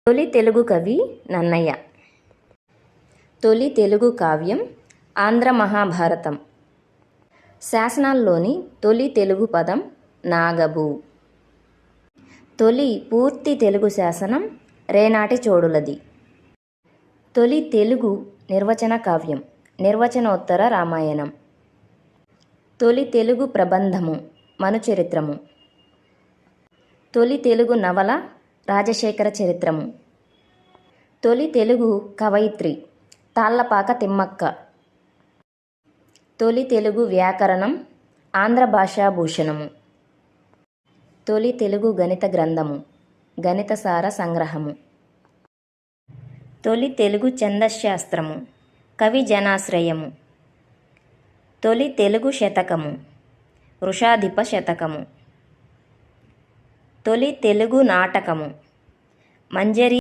తొలి తెలుగు కవి నన్నయ్య. తొలి తెలుగు కావ్యం ఆంధ్ర మహాభారతం. శాసనాల్లోని తొలి తెలుగు పదం నాగబు. తొలి పూర్తి తెలుగు శాసనం రేనాటి చోడులది. తొలి తెలుగు నిర్వచన కావ్యం నిర్వచనోత్తర రామాయణం. తొలి తెలుగు ప్రబంధము మనుచరిత్రము. తొలి తెలుగు నవల రాజశేఖర చరిత్రము. తొలి తెలుగు కవయిత్రి తాళ్లపాక తిమ్మక్క. తొలి తెలుగు వ్యాకరణం ఆంధ్ర భాషాభూషణము. తొలి తెలుగు గణిత గ్రంథము గణితసార సంగ్రహము. తొలి తెలుగు ఛందశాస్త్రము కవి జనాశ్రయము. తొలి తెలుగు శతకము వృషాధిప శతకము. తొలి తెలుగు నాటకము మంజరి